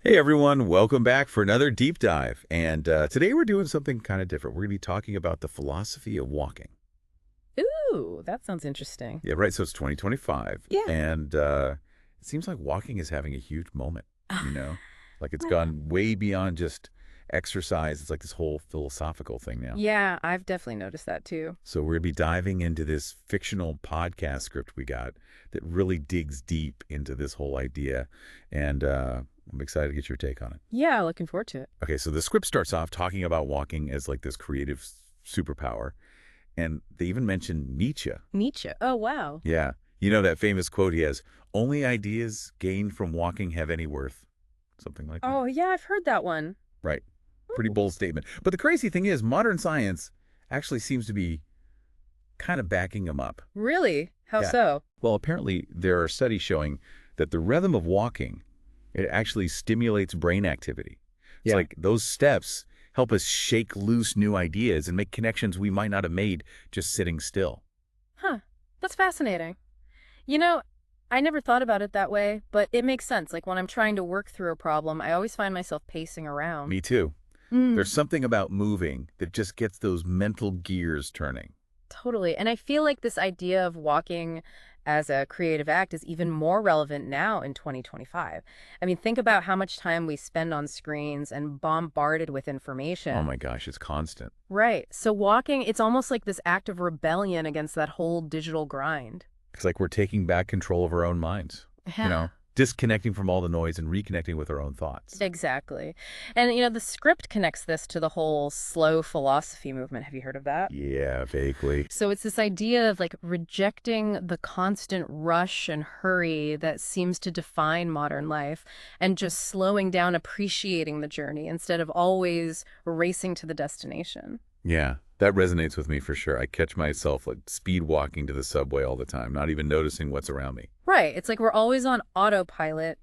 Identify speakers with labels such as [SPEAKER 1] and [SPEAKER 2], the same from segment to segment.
[SPEAKER 1] Hey everyone, welcome back for another deep dive. And today we're doing something kind of different. We're going to be talking about the philosophy of walking.
[SPEAKER 2] Ooh, that sounds interesting.
[SPEAKER 1] Yeah, right. So it's 2025,
[SPEAKER 2] Yeah.
[SPEAKER 1] and it seems like walking is having a huge moment, you know? Like it's
[SPEAKER 2] Well,
[SPEAKER 1] gone way beyond just exercise. It's like this whole philosophical thing now.
[SPEAKER 2] yeah, I've definitely noticed that too.
[SPEAKER 1] So we're going to be diving into this fictional podcast script we got that really digs deep into this whole idea. And I'm excited to get your take on it.
[SPEAKER 2] Yeah, looking forward to it.
[SPEAKER 1] Okay, so the script starts off talking about walking as like this creative superpower. And they even mention Nietzsche.
[SPEAKER 2] Nietzsche. Oh, wow.
[SPEAKER 1] Yeah. You know that famous quote he has, only ideas gained from walking have any worth. Something like that.
[SPEAKER 2] Oh, yeah, I've heard that one.
[SPEAKER 1] Right. Pretty bold statement. But the crazy thing is, modern science actually seems to be kind of backing him up.
[SPEAKER 2] Really? How
[SPEAKER 1] Yeah.
[SPEAKER 2] so?
[SPEAKER 1] Well, apparently there are studies showing that the rhythm of walking, it actually stimulates brain activity. It's
[SPEAKER 2] Yeah.
[SPEAKER 1] like those steps help us shake loose new ideas and make connections we might not have made just sitting still.
[SPEAKER 2] Huh. That's fascinating. You know, I never thought about it that way, but it makes sense. Like when I'm trying to work through a problem, I always find myself pacing around.
[SPEAKER 1] Me too.
[SPEAKER 2] Mm,
[SPEAKER 1] There's something about moving that just gets those mental gears turning.
[SPEAKER 2] totally. And I feel like this idea of walking as a creative act is even more relevant now in 2025. I mean, think about how much time we spend on screens and bombarded with
[SPEAKER 1] Oh
[SPEAKER 2] information.
[SPEAKER 1] my gosh, it's constant.
[SPEAKER 2] Right. So walking, it's almost like this act of rebellion against that whole digital grind.
[SPEAKER 1] It's like we're taking back control of our own minds,
[SPEAKER 2] Yeah.
[SPEAKER 1] disconnecting from all the noise and reconnecting with our own thoughts.
[SPEAKER 2] Exactly. And, the script connects this to the whole slow philosophy movement. Have you heard of that?
[SPEAKER 1] Yeah, vaguely.
[SPEAKER 2] So it's this idea of like rejecting the constant rush and hurry that seems to define modern life and just slowing down, appreciating the journey instead of always racing to the destination.
[SPEAKER 1] Yeah, that resonates with me for sure. I catch myself like speed walking to the subway all the time, not even noticing what's around me.
[SPEAKER 2] Right. It's like we're always on autopilot,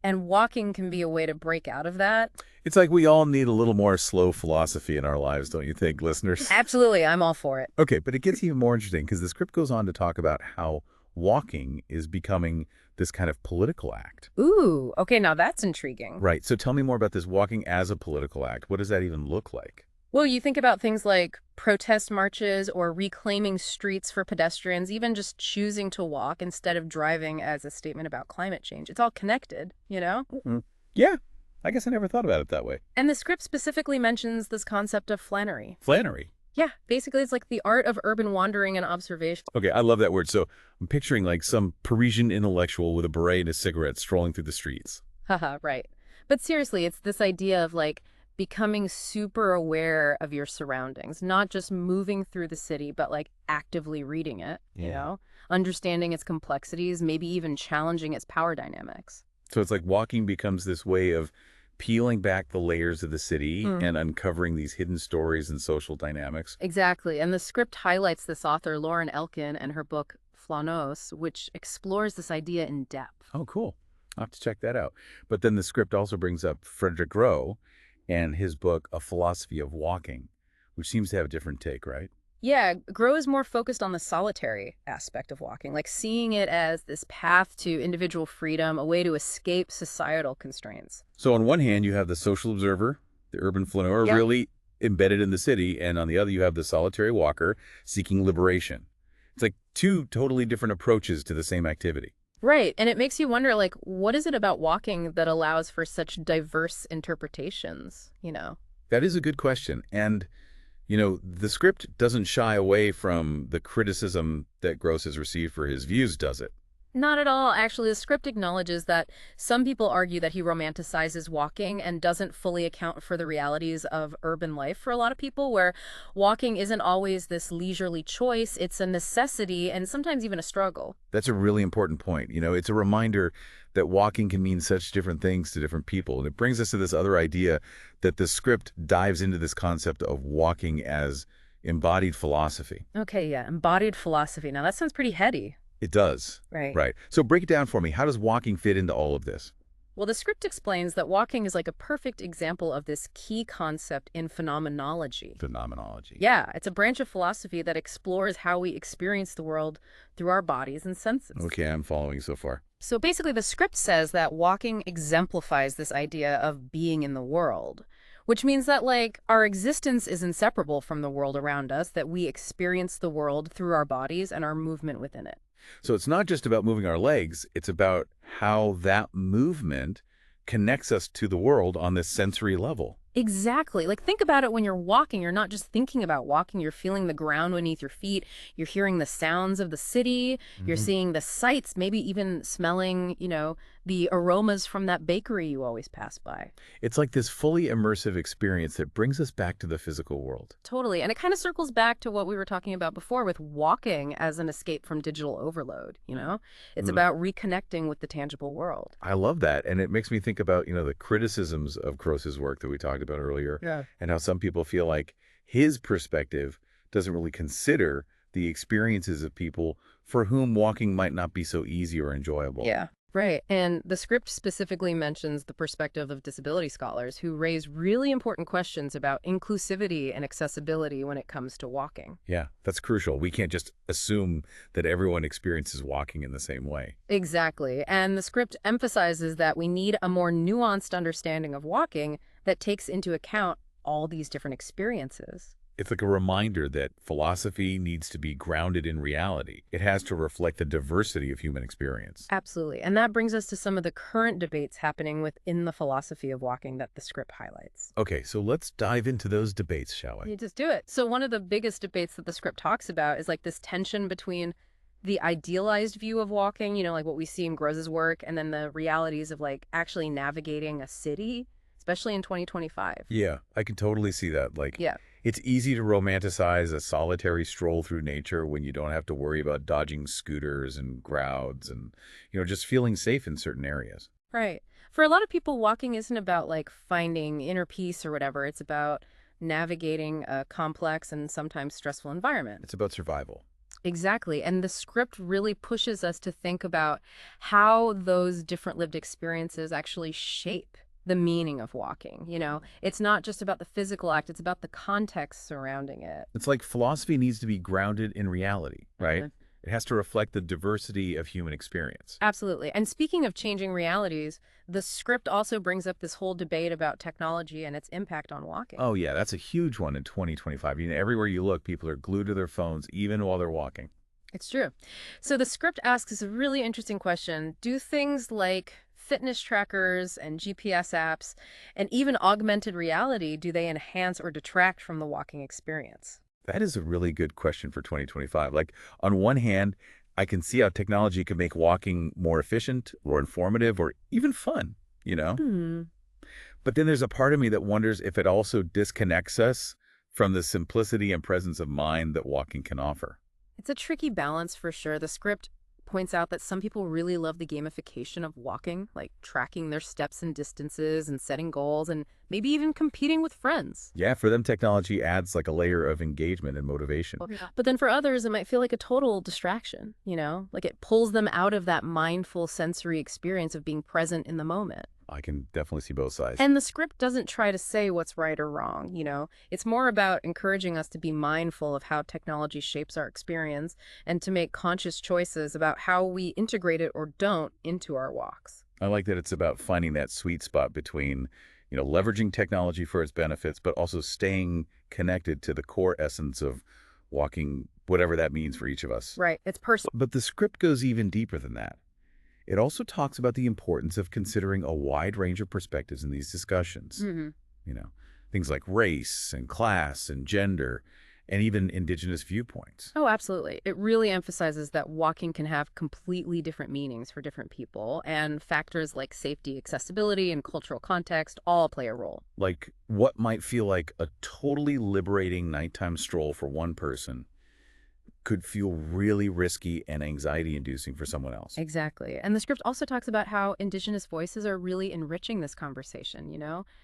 [SPEAKER 2] and walking can be a way to break out of that.
[SPEAKER 1] It's like we all need a little more slow philosophy in our lives, don't you think, listeners?
[SPEAKER 2] Absolutely. I'm all for it.
[SPEAKER 1] Okay, but it gets even more interesting because the script goes on to talk about how walking is becoming this kind of political act.
[SPEAKER 2] Ooh, okay. Now that's intriguing.
[SPEAKER 1] Right. So tell me more about this walking as a political act. What does that even look like?
[SPEAKER 2] Well, you think about things like protest marches or reclaiming streets for pedestrians, even just choosing to walk instead of driving as a statement about climate change. It's all connected, you know?
[SPEAKER 1] Mm, yeah, I guess I never thought about it that way.
[SPEAKER 2] And the script specifically mentions this concept of flânerie.
[SPEAKER 1] Flânerie.
[SPEAKER 2] Yeah, basically it's like the art of urban wandering and observation.
[SPEAKER 1] Okay, I love that word. So I'm picturing like some Parisian intellectual with a beret and a cigarette strolling through the streets.
[SPEAKER 2] Haha, right. But seriously, it's this idea of like becoming super aware of your surroundings, not just moving through the city, but like actively reading it,
[SPEAKER 1] Yeah.
[SPEAKER 2] understanding its complexities, maybe even challenging its power dynamics.
[SPEAKER 1] So it's like walking becomes this way of peeling back the layers of the city
[SPEAKER 2] Mm.
[SPEAKER 1] and uncovering these hidden stories and social dynamics.
[SPEAKER 2] Exactly. And the script highlights this author, Lauren Elkin, and her book, Flâneuse, which explores this idea in depth.
[SPEAKER 1] Oh, cool. I'll have to check that out. But then the script also brings up Frédéric Gros and his book, A Philosophy of Walking, which seems to have a different take, right?
[SPEAKER 2] Yeah, Gros is more focused on the solitary aspect of walking, like seeing it as this path to individual freedom, a way to escape societal constraints.
[SPEAKER 1] So on one hand, you have the social observer, the urban flaneur,
[SPEAKER 2] Yep.
[SPEAKER 1] really embedded in the city, and on the other, you have the solitary walker seeking liberation. It's like two totally different approaches to the same activity.
[SPEAKER 2] Right. And it makes you wonder, like, what is it about walking that allows for such diverse interpretations?
[SPEAKER 1] That is a good question. And, the script doesn't shy away from the criticism that Gross has received for his views, does it?
[SPEAKER 2] Not at all. Actually, the script acknowledges that some people argue that he romanticizes walking and doesn't fully account for the realities of urban life for a lot of people, where walking isn't always this leisurely choice, it's a necessity and sometimes even a struggle.
[SPEAKER 1] That's a really important point. It's a reminder that walking can mean such different things to different people. And it brings us to this other idea that the script dives into this concept of walking as embodied philosophy.
[SPEAKER 2] Okay, yeah, embodied philosophy. Now, that sounds pretty heady.
[SPEAKER 1] It does.
[SPEAKER 2] Right.
[SPEAKER 1] Right. So break it down for me. How does walking fit into all of this?
[SPEAKER 2] Well, the script explains that walking is like a perfect example of this key concept in phenomenology.
[SPEAKER 1] Phenomenology.
[SPEAKER 2] Yeah, it's a branch of philosophy that explores how we experience the world through our bodies and senses.
[SPEAKER 1] Okay, I'm following so far.
[SPEAKER 2] So basically, the script says that walking exemplifies this idea of being in the world, which means that, like, our existence is inseparable from the world around us, that we experience the world through our bodies and our movement within it.
[SPEAKER 1] So it's not just about moving our legs, it's about how that movement connects us to the world on this sensory level.
[SPEAKER 2] Exactly. Like, think about it when you're walking. You're not just thinking about walking, you're feeling the ground beneath your feet. You're hearing the sounds of the city. You're
[SPEAKER 1] Hmm.
[SPEAKER 2] seeing the sights, maybe even smelling, the aromas from that bakery you always pass by.
[SPEAKER 1] It's like this fully immersive experience that brings us back to the physical world.
[SPEAKER 2] Totally. And it kind of circles back to what we were talking about before with walking as an escape from digital overload. It's
[SPEAKER 1] Mm.
[SPEAKER 2] about reconnecting with the tangible world.
[SPEAKER 1] I love that. And it makes me think about, the criticisms of Gross's work that we talked about earlier,
[SPEAKER 2] Yeah.
[SPEAKER 1] and how some people feel like his perspective doesn't really consider the experiences of people for whom walking might not be so easy or enjoyable.
[SPEAKER 2] Yeah. Right. And the script specifically mentions the perspective of disability scholars who raise really important questions about inclusivity and accessibility when it comes to walking.
[SPEAKER 1] Yeah, that's crucial. We can't just assume that everyone experiences walking in the same way.
[SPEAKER 2] Exactly. And the script emphasizes that we need a more nuanced understanding of walking that takes into account all these different experiences.
[SPEAKER 1] It's like a reminder that philosophy needs to be grounded in reality. It has to reflect the diversity of human experience.
[SPEAKER 2] Absolutely. And that brings us to some of the current debates happening within the philosophy of walking that the script highlights.
[SPEAKER 1] Okay, so let's dive into those debates, shall we?
[SPEAKER 2] You just do it. So one of the biggest debates that the script talks about is like this tension between the idealized view of walking, like what we see in Gross's work, and then the realities of like actually navigating a city, especially in 2025.
[SPEAKER 1] Yeah, I can totally see that. Like,
[SPEAKER 2] Yeah.
[SPEAKER 1] it's easy to romanticize a solitary stroll through nature when you don't have to worry about dodging scooters and crowds and, just feeling safe in certain areas.
[SPEAKER 2] Right. For a lot of people, walking isn't about like finding inner peace or whatever. It's about navigating a complex and sometimes stressful environment.
[SPEAKER 1] It's about survival.
[SPEAKER 2] Exactly. And the script really pushes us to think about how those different lived experiences actually shape the meaning of walking. It's not just about the physical act, it's about the context surrounding it.
[SPEAKER 1] It's like philosophy needs to be grounded in reality, right?
[SPEAKER 2] Mhm.
[SPEAKER 1] It has to reflect the diversity of human experience.
[SPEAKER 2] Absolutely. And speaking of changing realities, the script also brings up this whole debate about technology and its impact on walking.
[SPEAKER 1] Oh, yeah, that's a huge one in 2025. Everywhere you look, people are glued to their phones, even while they're walking.
[SPEAKER 2] It's true. So the script asks a really interesting question. Do things like fitness trackers and GPS apps and even augmented reality, do they enhance or detract from the walking experience?
[SPEAKER 1] That is a really good question for 2025. Like, on one hand, I can see how technology can make walking more efficient or informative or even fun, you know?
[SPEAKER 2] Hmm.
[SPEAKER 1] But then there's a part of me that wonders if it also disconnects us from the simplicity and presence of mind that walking can offer.
[SPEAKER 2] It's a tricky balance for sure. The script points out that some people really love the gamification of walking, like tracking their steps and distances and setting goals and maybe even competing with friends.
[SPEAKER 1] Yeah, for them, technology adds like a layer of engagement and motivation.
[SPEAKER 2] Yeah. But then for others, it might feel like a total distraction. Like it pulls them out of that mindful sensory experience of being present in the moment.
[SPEAKER 1] I can definitely see both sides.
[SPEAKER 2] And the script doesn't try to say what's right or wrong. It's more about encouraging us to be mindful of how technology shapes our experience and to make conscious choices about how we integrate it or don't into our walks.
[SPEAKER 1] I like that it's about finding that sweet spot between, leveraging technology for its benefits, but also staying connected to the core essence of walking, whatever that means for each of us.
[SPEAKER 2] Right. It's personal.
[SPEAKER 1] But the script goes even deeper than that. It also talks about the importance of considering a wide range of perspectives in these discussions. You know, things like race and class and gender and even indigenous viewpoints.
[SPEAKER 2] Oh, absolutely. It really emphasizes that walking can have completely different meanings for different people, and factors like safety, accessibility, and cultural context all play a role.
[SPEAKER 1] Like what might feel like a totally liberating nighttime stroll for one person could feel really risky and anxiety-inducing for someone else.
[SPEAKER 2] Exactly. And the script also talks about how Indigenous voices are really enriching this conversation,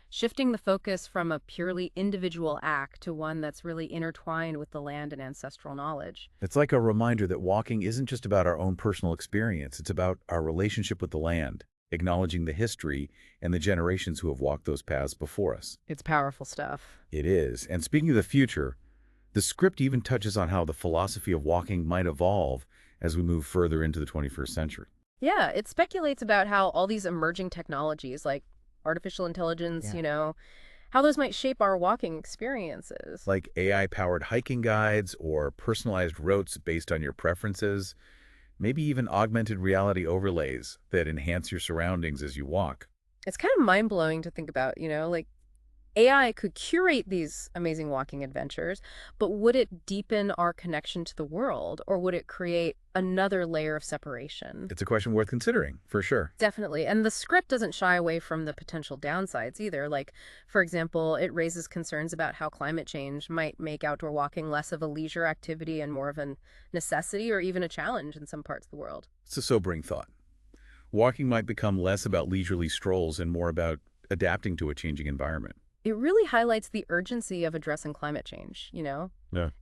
[SPEAKER 2] shifting the focus from a purely individual act to one that's really intertwined with the land and ancestral knowledge.
[SPEAKER 1] It's like a reminder that walking isn't just about our own personal experience. It's about our relationship with the land, acknowledging the history and the generations who have walked those paths before us.
[SPEAKER 2] It's powerful stuff.
[SPEAKER 1] It is. And speaking of the future, the script even touches on how the philosophy of walking might evolve as we move further into the 21st century.
[SPEAKER 2] Yeah, it speculates about how all these emerging technologies like artificial intelligence,
[SPEAKER 1] Yeah.
[SPEAKER 2] how those might shape our walking experiences.
[SPEAKER 1] Like AI-powered hiking guides or personalized routes based on your preferences, maybe even augmented reality overlays that enhance your surroundings as you walk.
[SPEAKER 2] It's kind of mind-blowing to think about, like AI could curate these amazing walking adventures, but would it deepen our connection to the world or would it create another layer of separation?
[SPEAKER 1] It's a question worth considering, for sure.
[SPEAKER 2] Definitely. And the script doesn't shy away from the potential downsides either. Like, for example, it raises concerns about how climate change might make outdoor walking less of a leisure activity and more of a necessity or even a challenge in some parts of the world.
[SPEAKER 1] It's a sobering thought. Walking might become less about leisurely strolls and more about adapting to a changing environment.
[SPEAKER 2] It really highlights the urgency of addressing climate change,
[SPEAKER 1] Yeah.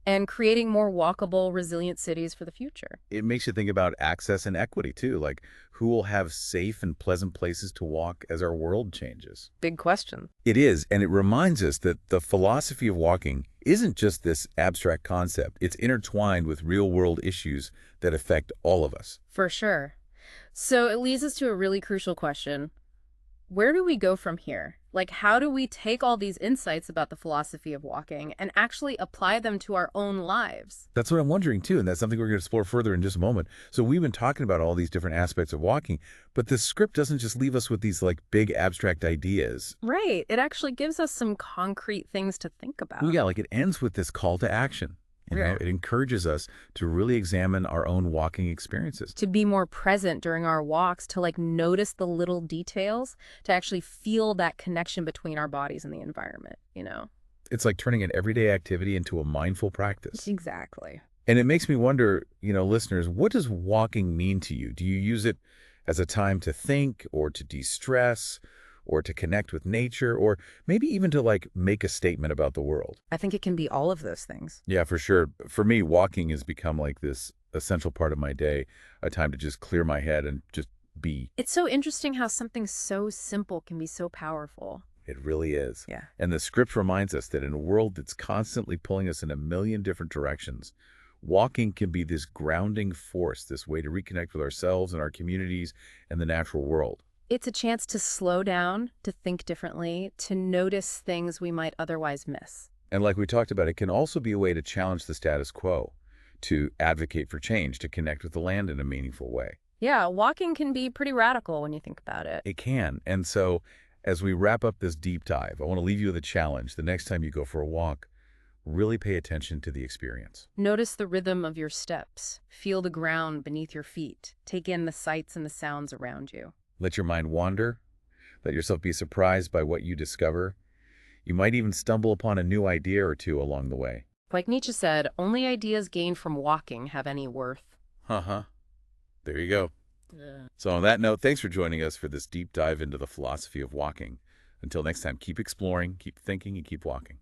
[SPEAKER 2] and creating more walkable, resilient cities for the future.
[SPEAKER 1] It makes you think about access and equity, too, like who will have safe and pleasant places to walk as our world changes.
[SPEAKER 2] Big question.
[SPEAKER 1] It is, and it reminds us that the philosophy of walking isn't just this abstract concept. It's intertwined with real-world issues that affect all of us.
[SPEAKER 2] For sure. So it leads us to a really crucial question. Where do we go from here? Like, how do we take all these insights about the philosophy of walking and actually apply them to our own lives?
[SPEAKER 1] That's what I'm wondering, too, and that's something we're going to explore further in just a moment. So we've been talking about all these different aspects of walking, but the script doesn't just leave us with these, like, big abstract ideas.
[SPEAKER 2] Right. It actually gives us some concrete things to think
[SPEAKER 1] Well,
[SPEAKER 2] about.
[SPEAKER 1] yeah, like it ends with this call to action.
[SPEAKER 2] Yeah.
[SPEAKER 1] It encourages us to really examine our own walking experiences.
[SPEAKER 2] To be more present during our walks, to like notice the little details, to actually feel that connection between our bodies and the environment.
[SPEAKER 1] It's like turning an everyday activity into a mindful practice.
[SPEAKER 2] Exactly.
[SPEAKER 1] And it makes me wonder, listeners, what does walking mean to you? Do you use it as a time to think or to de-stress or to connect with nature or maybe even to like make a statement about the world?
[SPEAKER 2] I think it can be all of those things.
[SPEAKER 1] Yeah, for sure. For me, walking has become like this essential part of my day, a time to just clear my head and just be.
[SPEAKER 2] It's so interesting how something so simple can be so powerful.
[SPEAKER 1] It really is.
[SPEAKER 2] Yeah.
[SPEAKER 1] And the script reminds us that in a world that's constantly pulling us in a million different directions, walking can be this grounding force, this way to reconnect with ourselves and our communities and the natural world.
[SPEAKER 2] It's a chance to slow down, to think differently, to notice things we might otherwise miss.
[SPEAKER 1] And like we talked about, it can also be a way to challenge the status quo, to advocate for change, to connect with the land in a meaningful way.
[SPEAKER 2] Yeah, walking can be pretty radical when you think about it.
[SPEAKER 1] It can. And so as we wrap up this deep dive, I want to leave you with a challenge. The next time you go for a walk, really pay attention to the experience.
[SPEAKER 2] Notice the rhythm of your steps. Feel the ground beneath your feet. Take in the sights and the sounds around you.
[SPEAKER 1] Let your mind wander. Let yourself be surprised by what you discover. You might even stumble upon a new idea or two along the way.
[SPEAKER 2] Like Nietzsche said, only ideas gained from walking have any worth.
[SPEAKER 1] Uh-huh. There you go.
[SPEAKER 2] Yeah.
[SPEAKER 1] So on that note, thanks for joining us for this deep dive into the philosophy of walking. Until next time, keep exploring, keep thinking, and keep walking.